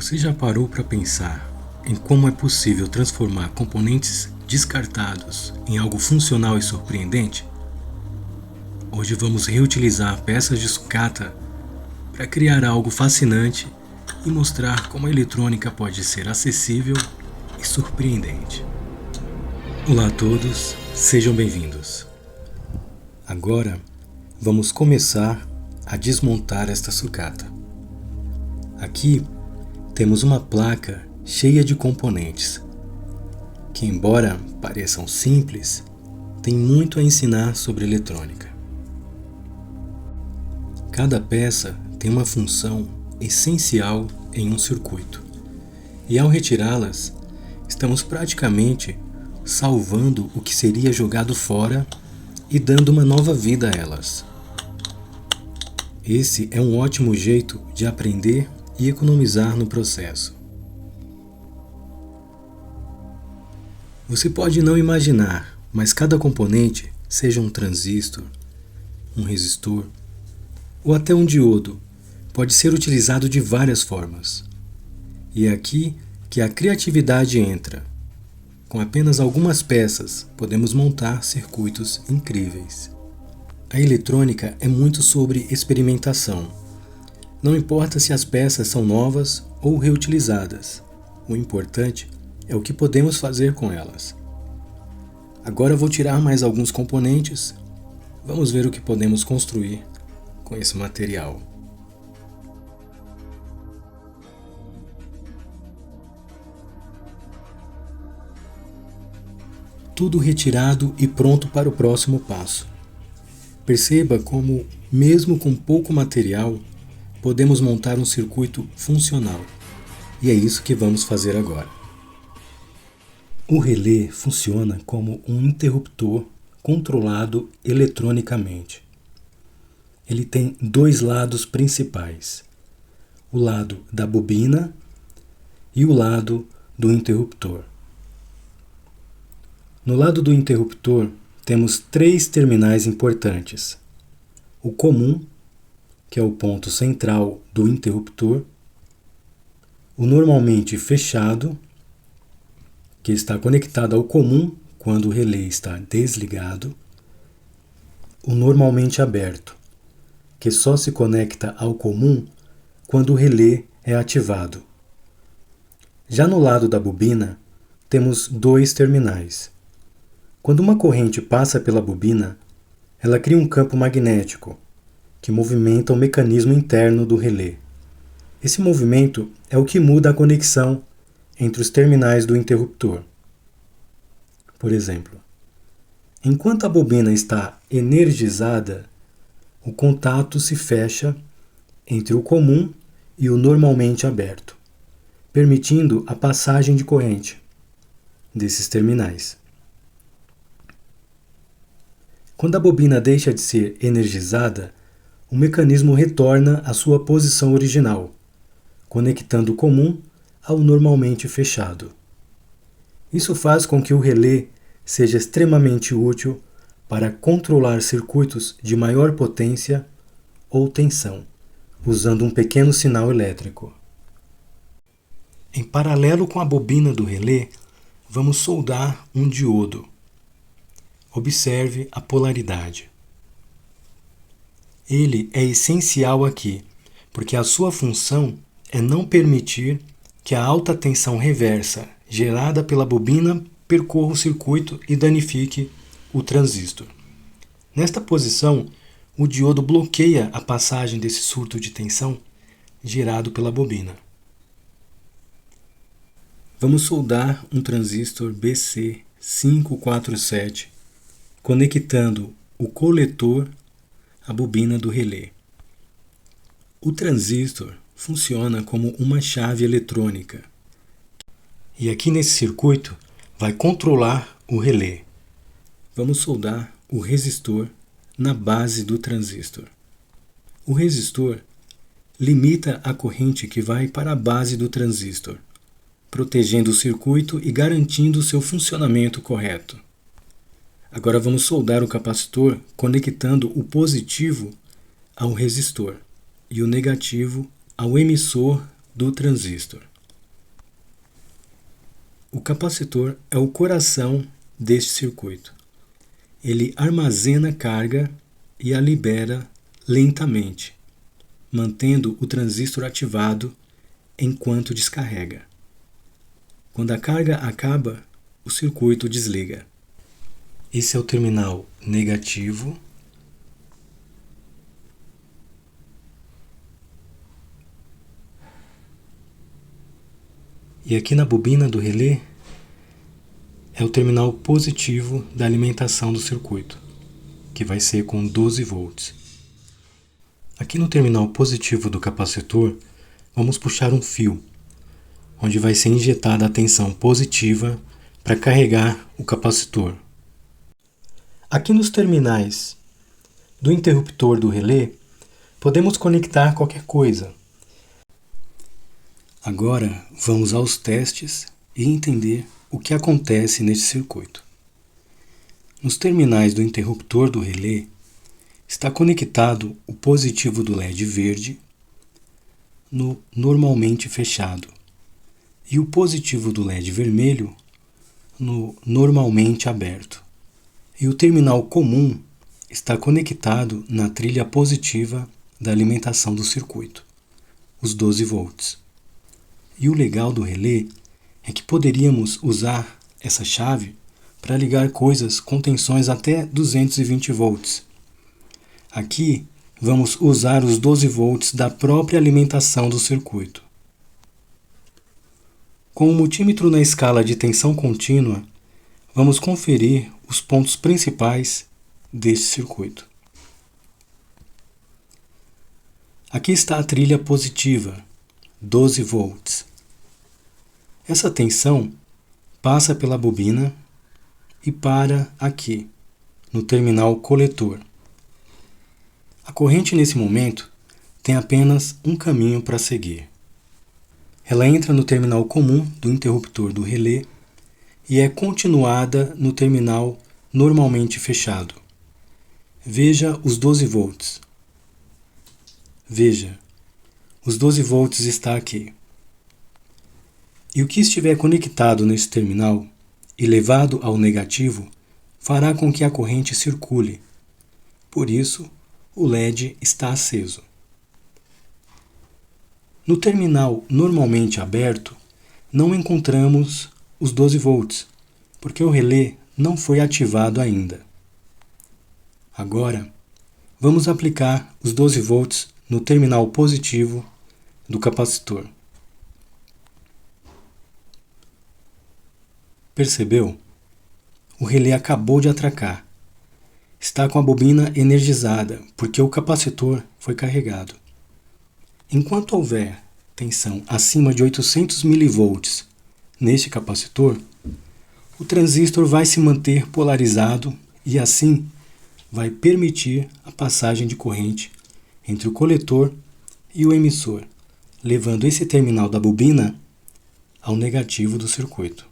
Você já parou para pensar em como é possível transformar componentes descartados em algo funcional e surpreendente? Hoje vamos reutilizar peças de sucata para criar algo fascinante e mostrar como a eletrônica pode ser acessível e surpreendente. Olá a todos, sejam bem-vindos. Agora vamos começar a desmontar esta sucata. Aqui temos uma placa cheia de componentes, que embora pareçam simples, tem muito a ensinar sobre eletrônica. Cada peça tem uma função essencial em um circuito, e ao retirá-las, estamos praticamente salvando o que seria jogado fora e dando uma nova vida a elas. Esse é um ótimo jeito de aprender e economizar no processo. Você pode não imaginar, mas cada componente, seja um transistor, um resistor ou até um diodo, pode ser utilizado de várias formas. E é aqui que a criatividade entra. Com apenas algumas peças, podemos montar circuitos incríveis. A eletrônica é muito sobre experimentação. Não importa se as peças são novas ou reutilizadas, o importante é o que podemos fazer com elas. Agora vou tirar mais alguns componentes. Vamos ver o que podemos construir com esse material. Tudo retirado e pronto para o próximo passo. Perceba como, mesmo com pouco material, podemos montar um circuito funcional. E é isso que vamos fazer agora. O relé funciona como um interruptor controlado eletronicamente. Ele tem dois lados principais: o lado da bobina e o lado do interruptor. No lado do interruptor, temos três terminais importantes: o comum, que é o ponto central do interruptor, o normalmente fechado, que está conectado ao comum quando o relé está desligado, o normalmente aberto, que só se conecta ao comum quando o relé é ativado. Já no lado da bobina, temos dois terminais. Quando uma corrente passa pela bobina, ela cria um campo magnético, que movimenta o mecanismo interno do relé. Esse movimento é o que muda a conexão entre os terminais do interruptor. Por exemplo, enquanto a bobina está energizada, o contato se fecha entre o comum e o normalmente aberto, permitindo a passagem de corrente desses terminais. Quando a bobina deixa de ser energizada, o mecanismo retorna à sua posição original, conectando o comum ao normalmente fechado. Isso faz com que o relé seja extremamente útil para controlar circuitos de maior potência ou tensão, usando um pequeno sinal elétrico. Em paralelo com a bobina do relé, vamos soldar um diodo. Observe a polaridade. Ele é essencial aqui, porque a sua função é não permitir que a alta tensão reversa gerada pela bobina percorra o circuito e danifique o transistor. Nesta posição, o diodo bloqueia a passagem desse surto de tensão gerado pela bobina. Vamos soldar um transistor BC547, conectando o coletor à bobina do relé. O transistor funciona como uma chave eletrônica. E aqui nesse circuito vai controlar o relé. Vamos soldar o resistor na base do transistor. O resistor limita a corrente que vai para a base do transistor, protegendo o circuito e garantindo seu funcionamento correto. Agora vamos soldar o capacitor conectando o positivo ao resistor e o negativo ao emissor do transistor. O capacitor é o coração deste circuito. Ele armazena carga e a libera lentamente, mantendo o transistor ativado enquanto descarrega. Quando a carga acaba, o circuito desliga. Esse é o terminal negativo. E aqui na bobina do relé é o terminal positivo da alimentação do circuito, que vai ser com 12 volts. Aqui no terminal positivo do capacitor, vamos puxar um fio, onde vai ser injetada a tensão positiva para carregar o capacitor. Aqui nos terminais do interruptor do relé, podemos conectar qualquer coisa. Agora vamos aos testes e entender o que acontece neste circuito. Nos terminais do interruptor do relé está conectado o positivo do LED verde no normalmente fechado e o positivo do LED vermelho no normalmente aberto. E o terminal comum está conectado na trilha positiva da alimentação do circuito, os 12 volts. E o legal do relé é que poderíamos usar essa chave para ligar coisas com tensões até 220 volts. Aqui vamos usar os 12 volts da própria alimentação do circuito. Com o multímetro na escala de tensão contínua, vamos conferir os pontos principais deste circuito. Aqui está a trilha positiva, 12 volts. Essa tensão passa pela bobina e para aqui, no terminal coletor. A corrente nesse momento tem apenas um caminho para seguir. Ela entra no terminal comum do interruptor do relé e é continuada no terminal normalmente fechado. Veja os 12 volts. Veja, os 12 volts está aqui. E o que estiver conectado nesse terminal e levado ao negativo fará com que a corrente circule. Por isso, o LED está aceso. No terminal normalmente aberto, não encontramos os 12 volts, porque o relé não foi ativado ainda. Agora, vamos aplicar os 12 volts no terminal positivo do capacitor. Percebeu? O relé acabou de atracar. Está com a bobina energizada, porque o capacitor foi carregado. Enquanto houver tensão acima de 800 mV neste capacitor, o transistor vai se manter polarizado e assim vai permitir a passagem de corrente entre o coletor e o emissor, levando esse terminal da bobina ao negativo do circuito.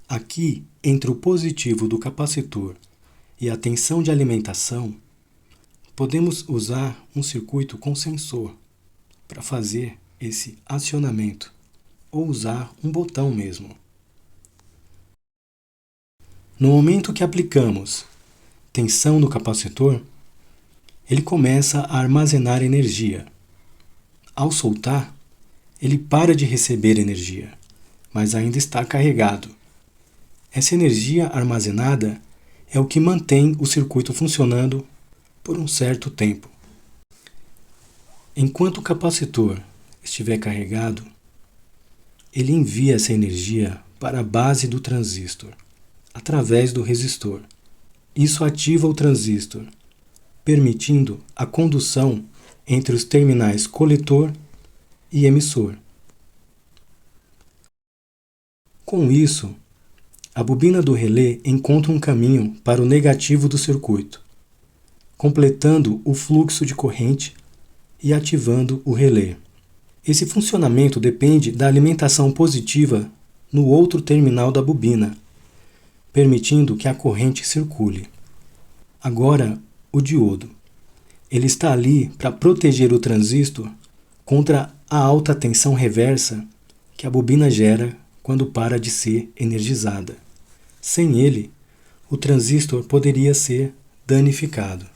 Aqui, entre o positivo do capacitor e a tensão de alimentação, podemos usar um circuito com sensor para fazer esse acionamento, ou usar um botão mesmo. No momento que aplicamos tensão no capacitor, ele começa a armazenar energia. Ao soltar, ele para de receber energia, mas ainda está carregado. Essa energia armazenada é o que mantém o circuito funcionando por um certo tempo. Enquanto o capacitor estiver carregado, ele envia essa energia para a base do transistor, através do resistor. Isso ativa o transistor, permitindo a condução entre os terminais coletor e emissor. Com isso, a bobina do relé encontra um caminho para o negativo do circuito, completando o fluxo de corrente e ativando o relé. Esse funcionamento depende da alimentação positiva no outro terminal da bobina, permitindo que a corrente circule. Agora, o diodo. ele está ali para proteger o transistor contra a alta tensão reversa que a bobina gera quando para de ser energizada. Sem ele, o transistor poderia ser danificado.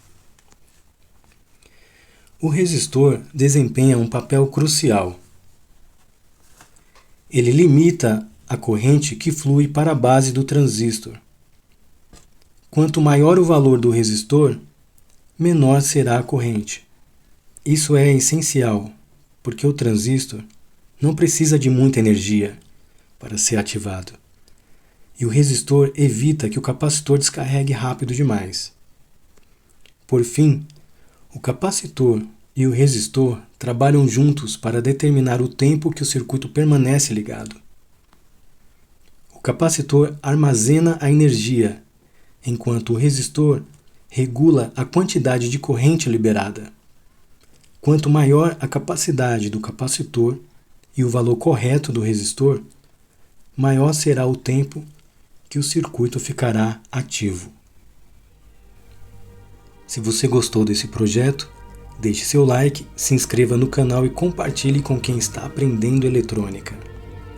O resistor desempenha um papel crucial. Ele limita a corrente que flui para a base do transistor. Quanto maior o valor do resistor, menor será a corrente. Isso é essencial, porque o transistor não precisa de muita energia para ser ativado. E o resistor evita que o capacitor descarregue rápido demais. Por fim, o capacitor e o resistor trabalham juntos para determinar o tempo que o circuito permanece ligado. O capacitor armazena a energia, enquanto o resistor regula a quantidade de corrente liberada. Quanto maior a capacidade do capacitor e o valor correto do resistor, maior será o tempo que o circuito ficará ativo. Se você gostou desse projeto, deixe seu like, se inscreva no canal e compartilhe com quem está aprendendo eletrônica.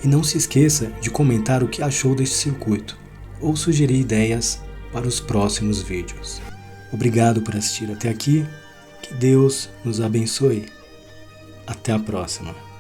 E não se esqueça de comentar o que achou deste circuito ou sugerir ideias para os próximos vídeos. Obrigado por assistir até aqui. Que Deus nos abençoe. Até a próxima.